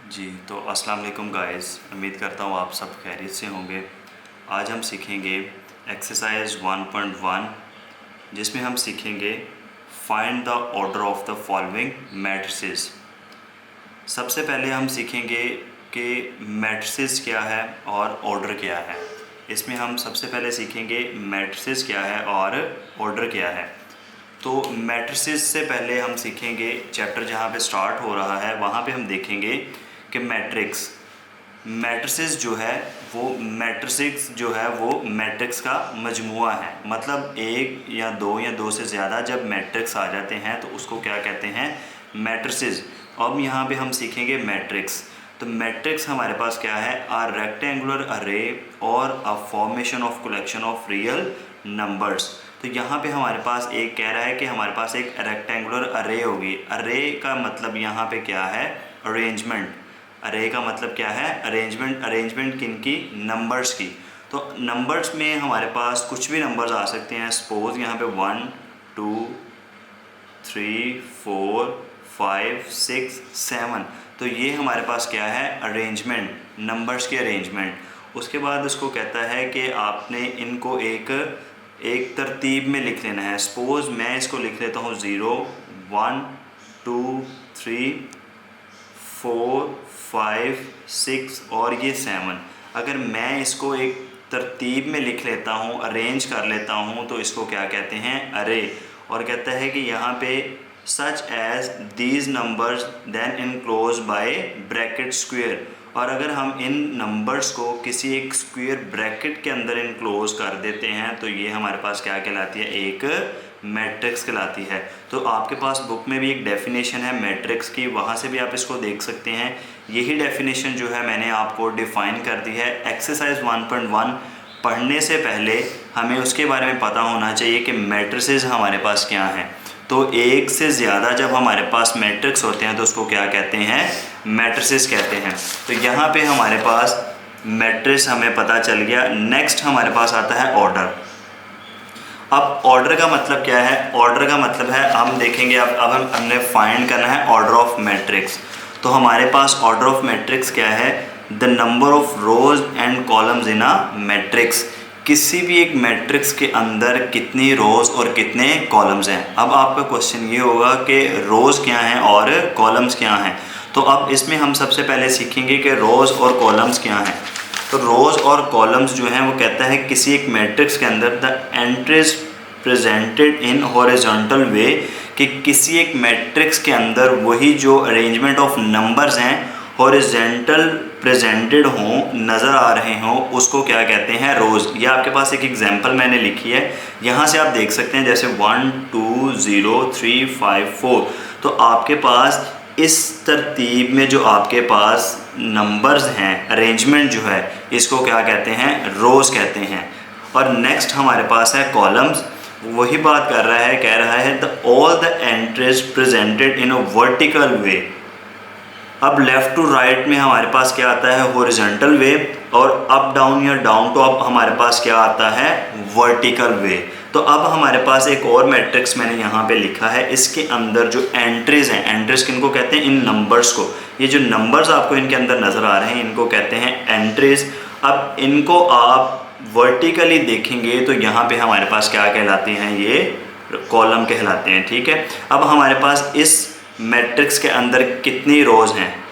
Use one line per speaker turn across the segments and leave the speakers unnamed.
जी तो अस्सलाम वालेकुम गाइस, उम्मीद करता हूँ आप सब खैरियत से होंगे। आज हम सीखेंगे एक्सरसाइज 1.1 जिसमें हम सीखेंगे find the order of the following matrices. सबसे पहले हम सीखेंगे कि मैट्रिसेस क्या है और ऑर्डर क्या है। इसमें हम सबसे पहले सीखेंगे मैट्रिसेस क्या है और ऑर्डर क्या है। तो मैट्रिसेस से पहले हम सीखेंगे चैप्टर जहाँ पे स्टार्ट हो रहा है वहाँ पे हम देखेंगे कि मैट्रिसेस जो है वो मैट्रिक्स का मजमुआ है। मतलब एक या दो से ज़्यादा जब मैट्रिक्स आ जाते हैं तो उसको क्या कहते हैं, मैट्रिसेस। अब यहाँ पे हम सीखेंगे मैट्रिक्स। तो मैट्रिक्स हमारे पास क्या है, अ रेक्टेंगुलर अरे और a formation of collection of real numbers. तो यहाँ पे हमारे पास एक कह रहा है कि हमारे पास एक रेक्टेंगुलर अरे होगी। अरे का मतलब यहाँ पे क्या है, अरेंजमेंट। अरे का मतलब क्या है, अरेंजमेंट। अरेंजमेंट किन की, नंबर्स की। तो नंबर्स में हमारे पास कुछ भी नंबर्स आ सकते हैं। सपोज यहाँ पे 1 2 3 4 5 6 7। तो ये हमारे पास क्या है, अरेंजमेंट, नंबर्स के अरेंजमेंट। उसके बाद उसको कहता है कि आपने इनको एक तरतीब में लिख लेना है। सपोज मैं इसको लिख लेता हूँ 0 1 2 3 4 5 6 और ये 7। अगर मैं इसको एक तरतीब में लिख लेता हूँ, अरेंज कर लेता हूँ, तो इसको क्या कहते हैं, अरे। और कहता है कि यहाँ पे such as these numbers then enclose by bracket square. और अगर हम इन नंबर्स को किसी एक स्क्वेयर ब्रैकेट के अंदर इनक्लोज कर देते हैं तो ये हमारे पास क्या कहलाती है, एक मैट्रिक्स कहलाती है। तो आपके पास बुक में भी एक डेफिनेशन है मैट्रिक्स की, वहाँ से भी आप इसको देख सकते हैं। यही डेफिनेशन जो है मैंने आपको डिफ़ाइन कर दी है। एक्सरसाइज 1.1 पढ़ने से पहले हमें उसके बारे में पता होना चाहिए कि मैट्रिसेस हमारे पास क्या हैं। तो एक से ज़्यादा जब हमारे पास मैट्रिक्स होते हैं तो उसको क्या कहते हैं, मैट्रिसेस कहते हैं। तो यहाँ पे हमारे पास मैट्रिक्स हमें पता चल गया। नेक्स्ट हमारे पास आता है ऑर्डर। अब ऑर्डर का मतलब क्या है, ऑर्डर का मतलब है हम देखेंगे अब हमने फाइंड करना है ऑर्डर ऑफ मैट्रिक्स। तो हमारे पास ऑर्डर ऑफ मैट्रिक्स क्या है, the number of rose and columns in a matrix. किसी भी एक मैट्रिक्स के अंदर कितनी रोज़ और कितने कॉलम्स हैं। अब आपका क्वेश्चन ये होगा कि रोज़ क्या हैं और कॉलम्स क्या हैं। तो अब इसमें हम सबसे पहले सीखेंगे कि रोज़ और कॉलम्स क्या हैं। तो रोज़ और कॉलम्स जो हैं वो कहता है किसी एक मैट्रिक्स के अंदर the entries presented in horizontal way, कि किसी एक मैट्रिक्स के अंदर वही जो अरेंजमेंट ऑफ नंबर्स हैं हॉरिजॉन्टल प्रेजेंटेड हों, नज़र आ रहे हों, उसको क्या कहते हैं, रोज़। ये आपके पास एक एग्जांपल मैंने लिखी है, यहाँ से आप देख सकते हैं। जैसे 1 2 0 3 5 4। तो आपके पास इस तरतीब में जो आपके पास नंबर्स हैं, अरेंजमेंट जो है, इसको क्या कहते हैं, रोज़ कहते हैं। और नेक्स्ट हमारे पास है कॉलम्स। वही बात कर रहा है, कह रहा है the all the entries presented in a vertical way. अब लेफ़्ट टू राइट में हमारे पास क्या आता है, हॉरिजॉन्टल वे, और अप डाउन या डाउन टू अप हमारे पास क्या आता है, वर्टिकल वे। तो अब हमारे पास एक और मैट्रिक्स मैंने यहाँ पे लिखा है, इसके अंदर जो एंट्रीज़ हैं, एंट्रीज़ किनको कहते हैं, इन नंबर्स को। ये जो नंबर्स आपको इनके अंदर नज़र आ रहे हैं इनको कहते हैं एंट्रीज़। अब इनको आप वर्टिकली देखेंगे तो यहाँ पे हमारे पास क्या कहलाते हैं, ये कॉलम कहलाते हैं। ठीक है। अब हमारे पास इस मैट्रिक्स के अंदर कितनी रोज़ हैं,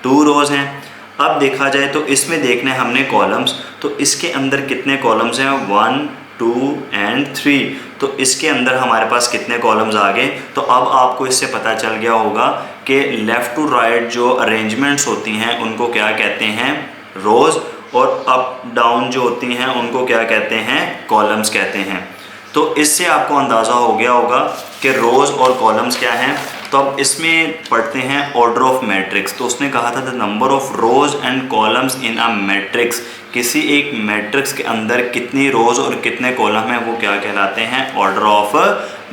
2 रोज़ हैं। अब देखा जाए तो इसमें देखना है हमने कॉलम्स। तो इसके अंदर कितने कॉलम्स हैं, 1 2 एंड 3। तो इसके अंदर हमारे पास कितने कॉलम्स आ गए। तो अब आपको इससे पता चल गया होगा कि लेफ़्ट टू राइट जो अरेंजमेंट्स होती हैं उनको क्या कहते हैं, रोज़, और अप डाउन जो होती हैं उनको क्या कहते हैं, कॉलम्स कहते हैं। तो इससे आपको अंदाज़ा हो गया होगा कि रोज़ और कॉलम्स क्या हैं। तो अब इसमें पढ़ते हैं ऑर्डर ऑफ मैट्रिक्स। तो उसने कहा था the number of rows and columns in a matrix. किसी एक मैट्रिक्स के अंदर कितनी रोज़ और कितने कॉलम हैं वो क्या कहलाते हैं, ऑर्डर ऑफ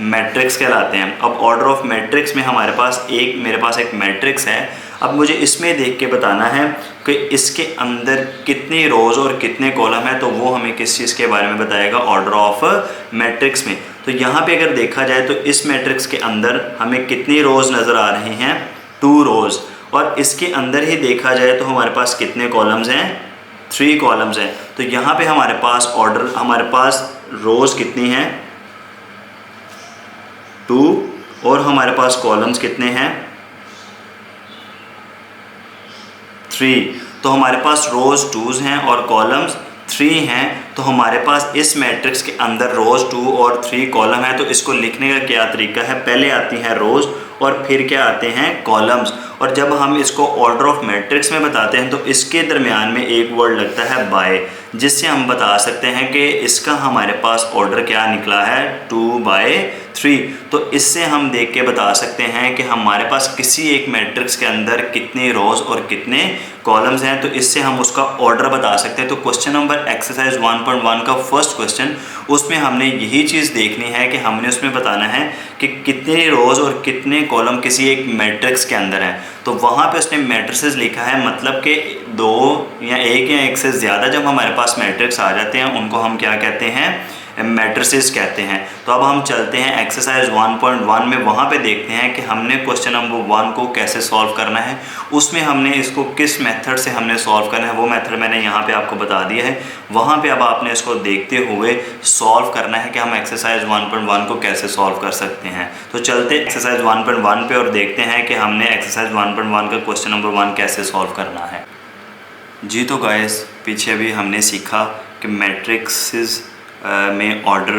मैट्रिक्स कहलाते हैं। अब ऑर्डर ऑफ मैट्रिक्स में हमारे पास मेरे पास एक मैट्रिक्स है। अब मुझे इसमें देख के बताना है कि इसके अंदर कितनी रोज़ और कितने कॉलम है, तो वो हमें किस चीज़ के बारे में बताएगा, ऑर्डर ऑफ मैट्रिक्स में। तो यहाँ पे अगर देखा जाए तो इस मैट्रिक्स के अंदर हमें कितनी रोज़ नज़र आ रही हैं, 2 रोज़। और इसके अंदर ही देखा जाए तो हमारे पास कितने कॉलम्स हैं, 3 कॉलम्स हैं। तो यहाँ पे हमारे पास ऑर्डर, हमारे पास रोज़ कितनी हैं, 2, और हमारे पास कॉलम्स कितने हैं, 3। तो हमारे पास रोज़ 2 हैं और कॉलम्स 3 हैं। तो हमारे पास इस मैट्रिक्स के अंदर रोज़ 2 और 3 कॉलम है। तो इसको लिखने का क्या तरीका है, पहले आती हैं रोज़ और फिर क्या आते हैं, कॉलम्स। और जब हम इसको ऑर्डर ऑफ मैट्रिक्स में बताते हैं तो इसके दरमियान में एक वर्ड लगता है बाय, जिससे हम बता सकते हैं कि इसका हमारे पास ऑर्डर क्या निकला है, 2/3। तो इससे हम देख के बता सकते हैं कि हमारे पास किसी एक मैट्रिक्स के अंदर कितने रोज़ और कितने कॉलम्स हैं। तो इससे हम उसका ऑर्डर बता सकते हैं। तो क्वेश्चन नंबर एक्सरसाइज 1.1 का फर्स्ट क्वेश्चन, उसमें हमने यही चीज़ देखनी है कि हमने उसमें बताना है कि कितने रोज़ और कितने कॉलम किसी एक मैट्रिक्स के अंदर हैं। तो वहाँ पे उसने मैट्रिसेस लिखा है, मतलब कि 2 या 1 से ज़्यादा जब हमारे पास मैट्रिक्स आ जाते हैं उनको हम क्या कहते हैं, मैट्रिसेस कहते हैं। तो अब हम चलते हैं एक्सरसाइज 1.1 में, वहाँ पे देखते हैं कि हमने क्वेश्चन नंबर 1 को कैसे सॉल्व करना है। उसमें हमने इसको किस मेथड से हमने सॉल्व करना है वो मेथड मैंने यहाँ पे आपको बता दिया है। वहाँ पे अब आपने इसको देखते हुए सॉल्व करना है कि हम एक्सरसाइज 1.1 को कैसे सॉल्व कर सकते हैं। तो चलते एक्सरसाइज 1.1 पे और देखते हैं कि हमने एक्सरसाइज 1.1 का क्वेश्चन नंबर 1 कैसे सॉल्व करना है। जी तो गाइस, पीछे अभी हमने सीखा कि मैट्रिक्स में ऑर्डर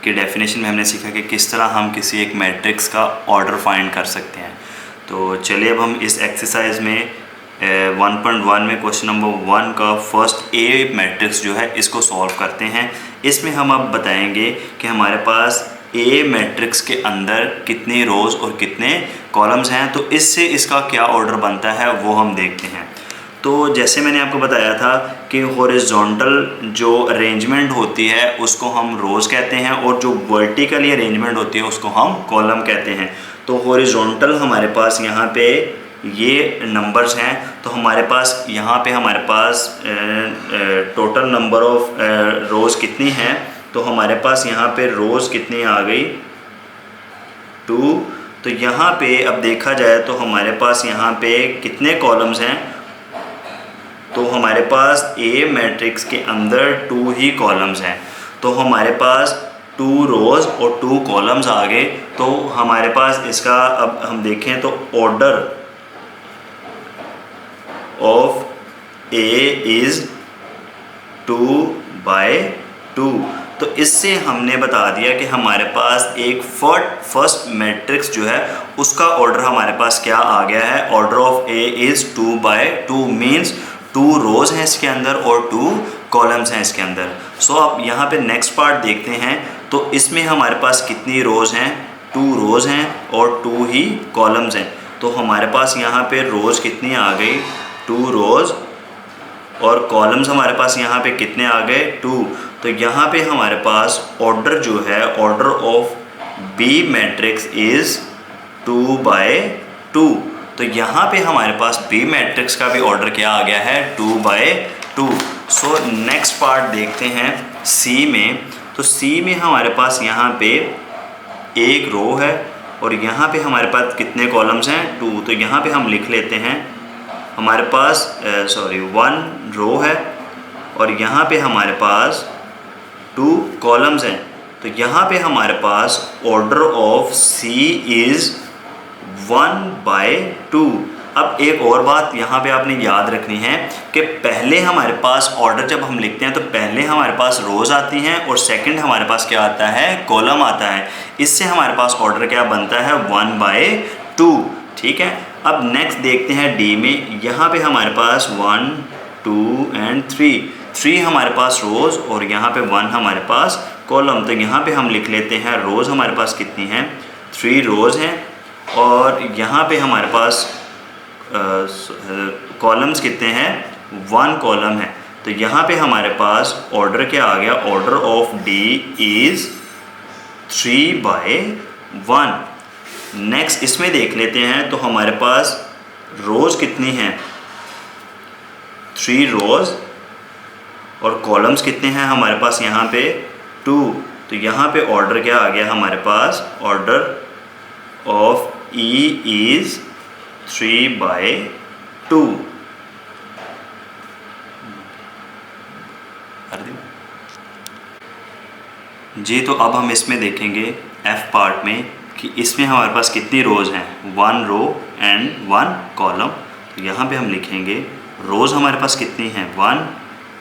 के डेफिनेशन में हमने सीखा कि किस तरह हम किसी एक मैट्रिक्स का ऑर्डर फाइंड कर सकते हैं। तो चलिए अब हम इस एक्सरसाइज में 1.1 में क्वेश्चन नंबर 1 का फर्स्ट ए मैट्रिक्स जो है इसको सॉल्व करते हैं। इसमें हम अब बताएंगे कि हमारे पास ए मैट्रिक्स के अंदर कितने रोज़ और कितने कॉलम्स हैं। तो इससे इसका क्या ऑर्डर बनता है वो हम देखते हैं। तो जैसे मैंने आपको बताया था कि हॉरिजॉन्टल जो अरेंजमेंट होती है उसको हम रोज़ कहते हैं और जो वर्टिकली अरेंजमेंट होती है उसको हम कॉलम कहते हैं। तो हॉरिजॉन्टल हमारे पास यहाँ पे ये नंबर्स हैं। तो हमारे पास यहाँ पे हमारे पास टोटल नंबर ऑफ रोज़ कितनी हैं, तो हमारे पास यहाँ पे रोज़ कितनी आ गई, 2। तो यहाँ पे अब देखा जाए तो हमारे पास यहाँ पे कितने कॉलम्स हैं, तो हमारे पास ए मैट्रिक्स के अंदर 2 ही कॉलम्स हैं। तो हमारे पास 2 रोज़ और 2 कॉलम्स आ गए। तो हमारे पास इसका अब हम देखें तो ऑर्डर ऑफ ए इज़ 2/2। तो इससे हमने बता दिया कि हमारे पास एक फर्स्ट मैट्रिक्स जो है उसका ऑर्डर हमारे पास क्या आ गया है, order of A is 2/2 means 2 रोज़ हैं इसके अंदर और 2 कॉलम्स हैं इसके अंदर। सो अब यहाँ पे नेक्स्ट पार्ट देखते हैं। तो इसमें हमारे पास कितनी रोज़ हैं, 2 रोज़ हैं और 2 ही कॉलम्स हैं। तो हमारे पास यहाँ पे रोज़ कितनी आ गई, 2 रोज़, और कॉलम्स हमारे पास यहाँ पे कितने आ गए, 2। तो यहाँ पे हमारे पास ऑर्डर जो है, order of B matrix is 2/2। तो यहाँ पे हमारे पास बी मैट्रिक्स का भी ऑर्डर क्या आ गया है, 2/2। सो नेक्स्ट पार्ट देखते हैं सी में। तो सी में हमारे पास यहाँ पे एक रो है और यहाँ पे हमारे पास कितने कॉलम्स हैं, 2। तो यहाँ पे हम लिख लेते हैं हमारे पास 1 रो है और यहाँ पे हमारे पास 2 कॉलम्स हैं। तो यहाँ पे हमारे पास ऑर्डर ऑफ सी इज़ 1/2। अब एक और बात यहाँ पे आपने याद रखनी है कि पहले हमारे पास ऑर्डर जब हम लिखते हैं तो पहले हमारे पास रोज़ आती हैं और सेकंड हमारे पास क्या आता है, कॉलम आता है। इससे हमारे पास ऑर्डर क्या बनता है, 1/2। ठीक है। अब नेक्स्ट देखते हैं डी में। यहाँ पे हमारे पास 1, 2 and 3 हमारे पास रोज़ और यहाँ पे 1 हमारे पास कॉलम। तो यहाँ पे हम लिख लेते हैं रोज़ हमारे पास कितनी हैं, 3 रोज़ हैं और यहाँ पे हमारे पास कॉलम्स कितने हैं, 1 कॉलम है। तो यहाँ पे हमारे पास ऑर्डर क्या आ गया, order of D is 3/1। Next इसमें देख लेते हैं। तो हमारे पास रोज़ कितनी हैं, 3 रोज़ और कॉलम्स कितने हैं हमारे पास यहाँ पे 2। तो यहाँ पे ऑर्डर क्या आ गया हमारे पास, ऑर्डर ऑफ ई इज़ 3/2। 2। जी तो अब हम इसमें देखेंगे एफ पार्ट में कि इसमें हमारे पास कितनी रोज़ हैं, 1 रो एंड 1 कॉलम। तो यहाँ पे हम लिखेंगे रोज़ हमारे पास कितनी हैं 1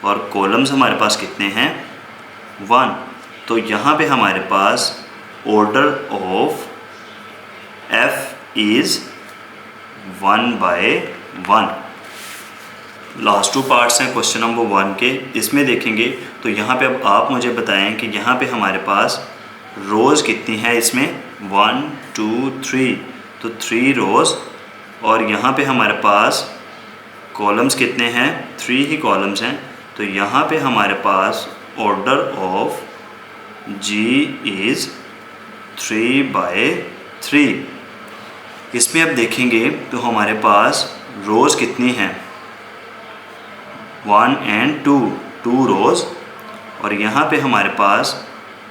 और कॉलम्स हमारे पास कितने हैं 1। तो यहाँ पे हमारे पास order of F is 1/1। Last 2 parts हैं क्वेश्चन नंबर 1 के, इसमें देखेंगे। तो यहाँ पे अब आप मुझे बताएं कि यहाँ पे हमारे पास रोज़ कितनी है इसमें 1 2 3, तो 3 रोज़। और यहाँ पे हमारे पास कॉलम्स कितने हैं 3 ही कॉलम्स हैं। तो यहाँ पे हमारे पास ऑर्डर ऑफ जी इज़ 3/3। इसमें अब देखेंगे तो हमारे पास रोज़ कितनी हैं 1 एंड 2 रोज़। और यहाँ पे हमारे पास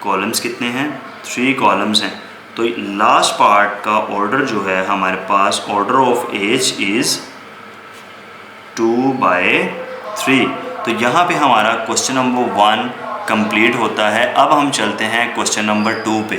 कॉलम्स कितने हैं 3 कॉलम्स हैं। तो लास्ट पार्ट का ऑर्डर जो है हमारे पास ऑर्डर ऑफ एच इज़ 2/3। तो यहाँ पे हमारा क्वेश्चन नंबर 1 कंप्लीट होता है। अब हम चलते हैं क्वेश्चन नंबर 2 पे।